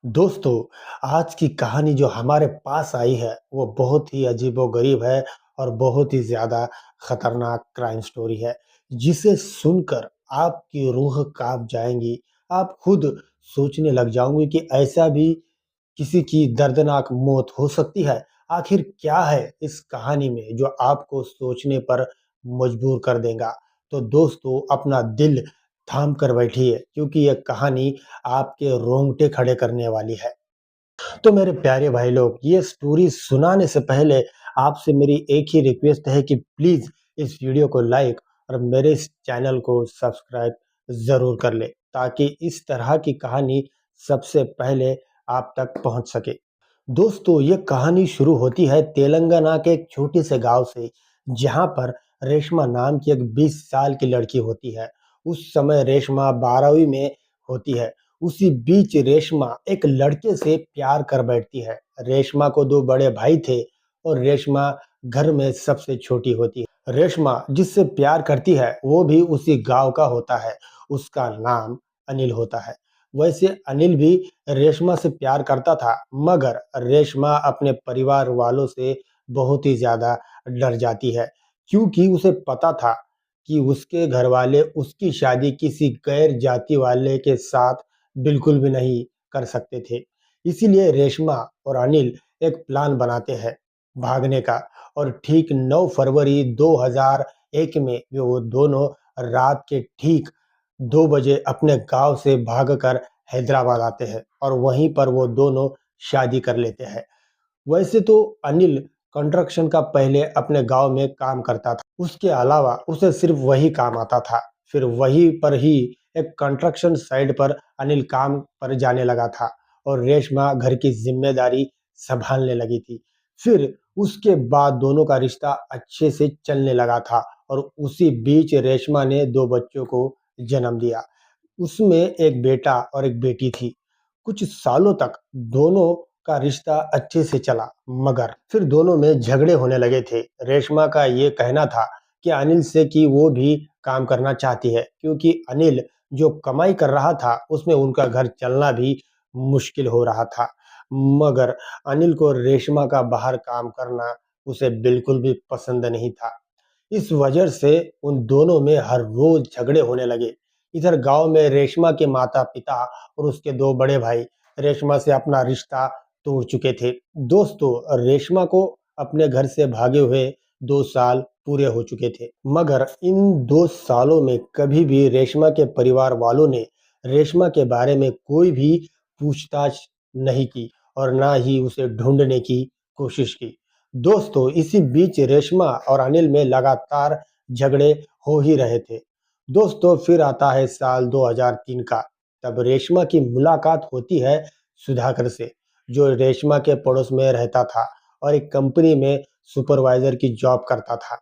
दोस्तों, आज की कहानी जो हमारे पास आई है, वो बहुत ही अजीबो-गरीब है और बहुत ही ज़्यादा खतरनाक क्राइम स्टोरी है, जिसे सुनकर आपकी रूह काँप जाएँगी। आप खुद सोचने लग जाओगे कि ऐसा भी किसी की दर्दनाक मौत हो सकती है। आखिर क्या है इस कहानी में जो आपको सोचने पर मजबूर कर देगा? तो दोस्तों, अपना दिल थाम कर बैठिए क्योंकि ये कहानी आपके रोंगटे खड़े करने वाली है। तो मेरे प्यारे भाई लोग, ये स्टोरी सुनाने से पहले आपसे मेरी एक ही रिक्वेस्ट है कि प्लीज़ इस वीडियो को लाइक और मेरे इस चैनल को सब्सक्राइब ज़रूर कर लें, ताकि इस तरह की कहानी सबसे पहले आप तक पहुंच सके। दोस्तों, ये कहानी शुरू होती है तेलंगाना के एक छोटे से गांव से, जहां पर रेशमा नाम की एक 20 साल की लड़की होती है। उस समय रेशमा 12वीं में होती है। उसी बीच रेशमा एक लड़के से प्यार कर बैठती है। रेशमा को दो बड़े भाई थे और रेशमा घर में सबसे छोटी होती है। रेशमा जिससे प्यार करती है वो भी उसी गांव का होता है। उसका नाम अनिल होता है। वैसे अनिल भी रेशमा से प्यार करता था, मगर रेशमा अपने परिवार वालों से बहुत ही ज्यादा डर जाती है, क्योंकि उसे पता था कि उसके घर वाले उसकी शादी किसी गैर जाति वाले के साथ बिल्कुल भी नहीं कर सकते थे। इसीलिए रेशमा और अनिल एक प्लान बनाते हैं भागने का, और ठीक 9 फरवरी 2001 में वो दोनों रात के ठीक 2 बजे अपने गांव से भागकर हैदराबाद आते हैं और वहीं पर वो दोनों शादी कर लेते हैं। वैसे तो अनिल कंस्ट्रक्शन का पहले अपने गांव में काम करता था। उसके अलावा उसे सिर्फ वही काम आता था। फिर वहीं पर ही एक कंस्ट्रक्शन साइट पर अनिल काम पर जाने लगा था और रेशमा घर की जिम्मेदारी संभालने लगी थी। फिर उसके बाद दोनों का रिश्ता अच्छे से चलने लगा था और उसी बीच रेशमा ने 2 बच्चों को जन्म दिया। उसमें एक बेटा और एक बेटी थी। कुछ सालों तक दोनों का रिश्ता अच्छे से चला, मगर फिर दोनों में झगड़े होने लगे थे। रेशमा का ये कहना था कि अनिल से कि वो भी काम करना चाहती है, क्योंकि अनिल जो कमाई कर रहा था उसमें उनका घर चलना भी मुश्किल हो रहा था। मगर अनिल को रेशमा का बाहर काम करना उसे बिल्कुल भी पसंद नहीं था। इस वजह से उन दोनों में हर रोज झगड़े होने लगे। इधर गांव में रेशमा के माता पिता और उसके 2 बड़े भाई रेशमा से अपना रिश्ता तोड़ चुके थे। दोस्तों, रेशमा को अपने घर से भागे हुए 2 साल पूरे हो चुके थे, मगर इन 2 सालों में कभी भी रेशमा के परिवार वालों ने रेशमा के बारे में कोई भी पूछताछ नहीं की और ना ही उसे ढूंढने की कोशिश की। दोस्तों, इसी बीच रेशमा और अनिल में लगातार झगड़े हो ही रहे थे। दोस्तों, फिर आता है साल 2003 का। तब रेशमा की मुलाकात होती है सुधाकर से, जो रेशमा के पड़ोस में रहता था और एक कंपनी में सुपरवाइजर की जॉब करता था।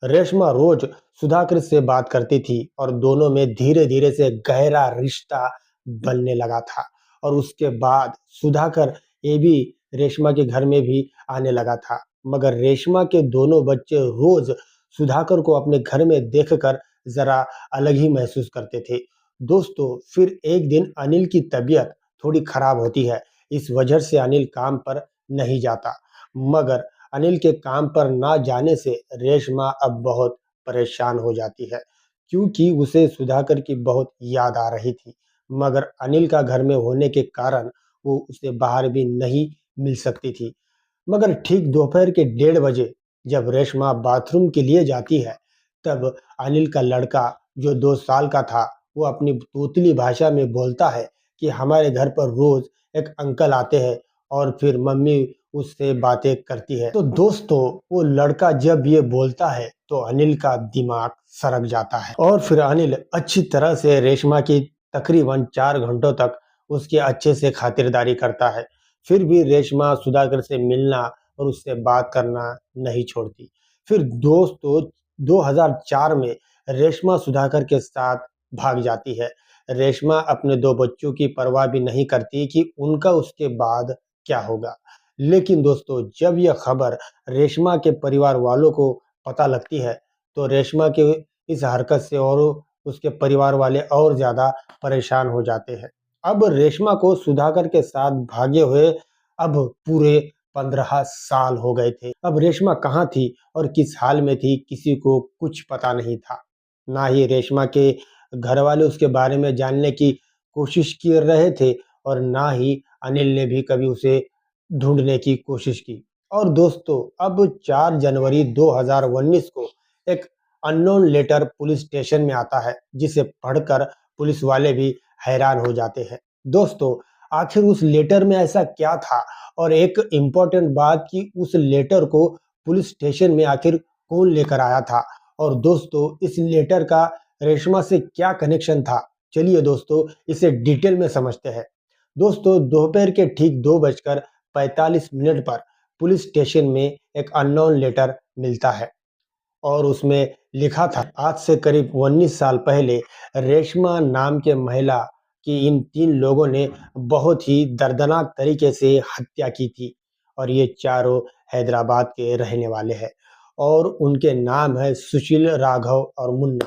रेशमा रोज सुधाकर से बात करती थी और दोनों में धीरे धीरे से गहरा रिश्ता बनने लगा था। और उसके बाद सुधाकर ये भी रेशमा के घर में भी आने लगा था, मगर रेशमा के दोनों बच्चे रोज सुधाकर को अपने घर में देखकर जरा अलग ही महसूस करते थे। दोस्तों, फिर एक दिन अनिल की तबीयत थोड़ी खराब होती है। इस वजह से अनिल काम पर नहीं जाता, मगर अनिल के काम पर ना जाने से रेशमा अब बहुत परेशान हो जाती है, क्योंकि उसे सुधाकर की बहुत याद आ रही थी। मगर अनिल का घर में होने के कारण वो उसे बाहर भी नहीं मिल सकती थी। मगर ठीक दोपहर के 1:30 बजे जब रेशमा बाथरूम के लिए जाती है, तब अनिल का लड़का जो 2 साल का था, वो अपनी तोतली भाषा में बोलता है कि हमारे घर पर रोज एक अंकल आते हैं और फिर मम्मी उससे बातें करती है। तो दोस्तों, वो लड़का जब ये बोलता है तो अनिल का दिमाग सरक जाता है और फिर अनिल अच्छी तरह से रेशमा की तकरीबन 4 घंटों तक उसकी अच्छे से खातिरदारी करता है। फिर भी रेशमा सुधाकर से मिलना और उससे बात करना नहीं छोड़ती। फिर दोस्तों, 2004 में रेशमा सुधाकर के साथ भाग जाती है। रेशमा अपने 2 बच्चों की परवाह भी नहीं करती कि उनका उसके बाद क्या होगा। लेकिन दोस्तों, जब यह खबर रेशमा के परिवार वालों को पता लगती है, तो रेशमा के इस हरकत से और उसके परिवार वाले और ज़्यादा परेशान हो जाते हैं। अब रेशमा को सुधाकर के साथ भागे हुए अब पूरे 15 साल हो गए थे। अब रेशमा कहाँ थी और किस हाल में थी, किसी को कुछ पता नहीं था। ना ही रेशमा के घर वाले उसके बारे में जानने की कोशिश कर रहे थे और ना ही अनिल ने भी कभी उसे ढूंढने की कोशिश की। और दोस्तों, अब 4 जनवरी 2019 को एक अननोन लेटर पुलिस स्टेशन में आता है, जिसे पढ़कर पुलिस वाले भी हैरान हो जाते हैं। दोस्तों, आखिर उस लेटर में ऐसा क्या था, और एक इम्पोर्टेंट बात कि उस लेटर को पुलिस स्टेशन में आखिर कौन लेकर आया था, और दोस्तों इस लेटर का रेशमा से क्या कनेक्शन था। चलिए दोस्तों, इसे डिटेल में समझते हैं। दोस्तों, दोपहर के ठीक 2:45 पर पुलिस स्टेशन में एक अननोन लेटर मिलता है और उसमें लिखा था, आज से करीब 19 साल पहले रेशमा नाम के महिला की इन 3 लोगों ने बहुत ही दर्दनाक तरीके से हत्या की थी, और ये चारों हैदराबाद के रहने वाले हैं और उनके नाम है सुशील, राघव और मुन्ना।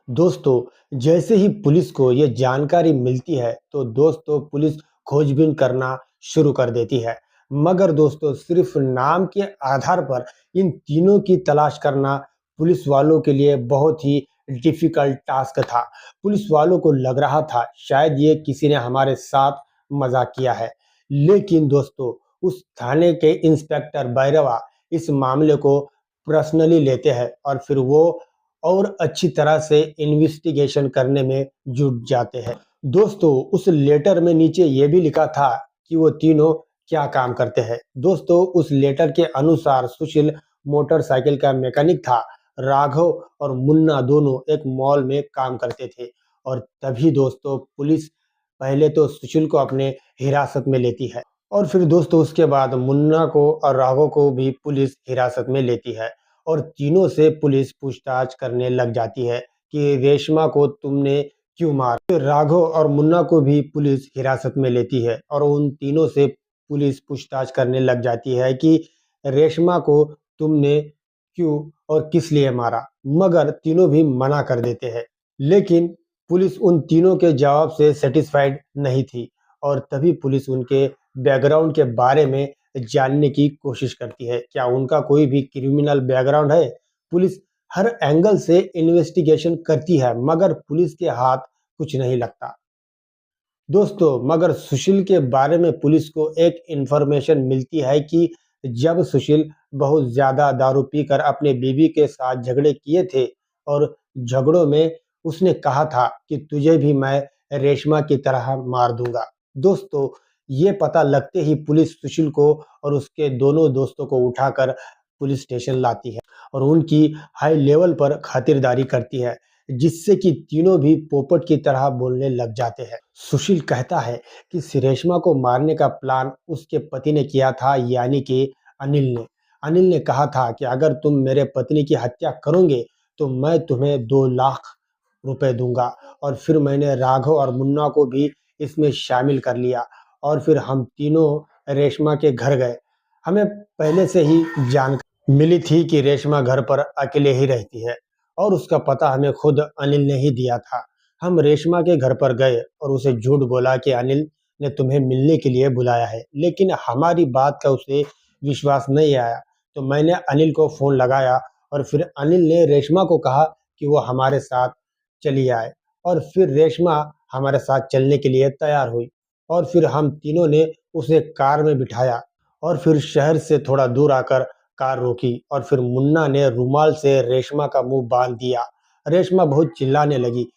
दोस्तों, जैसे ही पुलिस को ये जानकारी मिलती है, तो दोस्तों पुलिस खोजबीन करना शुरू कर देती है। मगर दोस्तों, सिर्फ नाम के आधार पर इन तीनों की तलाश करना पुलिस वालों के लिए बहुत ही डिफिकल्ट टास्क था। पुलिस वालों को लग रहा था शायद ये किसी ने हमारे साथ मजाक किया है। लेकिन दोस्तों, उस थाने के इंस्पेक्टर भैरवा इस मामले को पर्सनली लेते हैं और फिर वो और अच्छी तरह से इन्वेस्टिगेशन करने में जुट जाते हैं। दोस्तों, उस लेटर में नीचे ये भी लिखा था कि वो तीनों क्या काम करते हैं। दोस्तों, उस लेटर के अनुसार सुशील मोटरसाइकिल का मैकेनिक था, राघव और मुन्ना दोनों एक मॉल में काम करते थे। और तभी दोस्तों पुलिस पहले तो सुशील को अपने हिरासत में लेती है, और फिर दोस्तों उसके बाद मुन्ना को और राघव को भी पुलिस हिरासत में लेती है, और तीनों से पुलिस पूछताछ करने लग जाती है कि रेशमा को तुमने क्यों मारा। फिर राघव और मुन्ना को भी पुलिस हिरासत में लेती है और उन तीनों से पुलिस पूछताछ करने लग जाती है कि रेशमा को तुमने क्यों और किस लिए मारा। मगर तीनों भी मना कर देते हैं। लेकिन पुलिस उन तीनों के जवाब से सेटिस्फाइड नहीं थी, और तभी पुलिस उनके बैकग्राउंड के बारे में जानने की कोशिश करती है। क्या उनका कोई भी क्रिमिनल बैकग्राउंड है? पुलिस हर एंगल से इन्वेस्टिगेशन करती है, मगर पुलिस के हाथ कुछ नहीं लगता। दोस्तों, मगर सुशील के बारे में पुलिस को एक इंफॉर्मेशन मिलती है कि जब सुशील बहुत ज्यादा दारू पीकर अपने बीवी के साथ झगड़े किए थे, और झगड़ों में उसने कहा था कि तुझे भी मैं रेशमा की तरह मार दूंगा। दोस्तों, ये पता लगते ही पुलिस सुशील को और उसके दोनों दोस्तों को उठाकर पुलिस स्टेशन लाती है और उनकी हाई लेवल पर खातिरदारी करती है, जिससे कि तीनों भी पोपट की तरह बोलने लग जाते हैं। सुशील कहता है कि रेशमा को मारने का प्लान उसके पति ने किया था, यानी कि अनिल ने। अनिल ने कहा था कि अगर तुम मेरे पत्नी की हत्या करोगे तो मैं तुम्हें 2 लाख रुपए दूंगा। और फिर मैंने राघव और मुन्ना को भी इसमें शामिल कर लिया, और फिर हम तीनों रेशमा के घर गए। हमें पहले से ही जानकारी मिली थी कि रेशमा घर पर अकेले ही रहती है, और उसका पता हमें खुद अनिल ने ही दिया था। हम रेशमा के घर पर गए और उसे झूठ बोला कि अनिल ने तुम्हें मिलने के लिए बुलाया है, लेकिन हमारी बात का उसे विश्वास नहीं आया। तो मैंने अनिल को फ़ोन लगाया और फिर अनिल ने रेशमा को कहा कि वो हमारे साथ चली आए, और फिर रेशमा हमारे साथ चलने के लिए तैयार हुई, और फिर हम तीनों ने उसे कार में बिठाया और फिर शहर से थोड़ा दूर आकर कार रोकी, और फिर मुन्ना ने रुमाल से रेशमा का मुंह बांध दिया। रेशमा बहुत चिल्लाने लगी,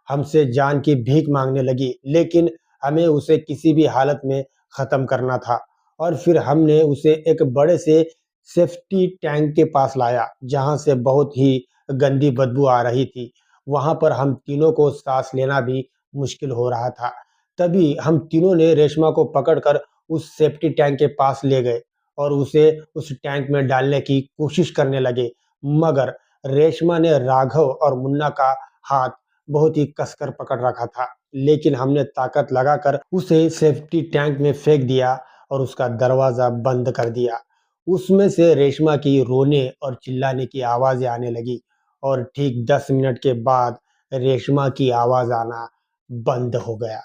हमसे जान की भीख मांगने लगी, लेकिन हमें उसे किसी भी हालत में खत्म करना था। और फिर हमने उसे एक बड़े से सेफ्टी टैंक के पास लाया, जहां से बहुत ही गंदी बदबू आ रही थी। वहां पर हम तीनों को सांस लेना भी मुश्किल हो रहा था। तभी हम तीनों ने रेशमा को पकड़कर उस सेफ्टी टैंक के पास ले गए और उसे उस टैंक में डालने की कोशिश करने लगे, मगर रेशमा ने राघव और मुन्ना का हाथ बहुत ही कसकर पकड़ रखा था। लेकिन हमने ताकत लगाकर उसे सेफ्टी टैंक में फेंक दिया और उसका दरवाजा बंद कर दिया। उसमें से रेशमा की रोने और चिल्लाने की आवाजें आने लगी, और ठीक 10 मिनट के बाद रेशमा की आवाज आना बंद हो गया।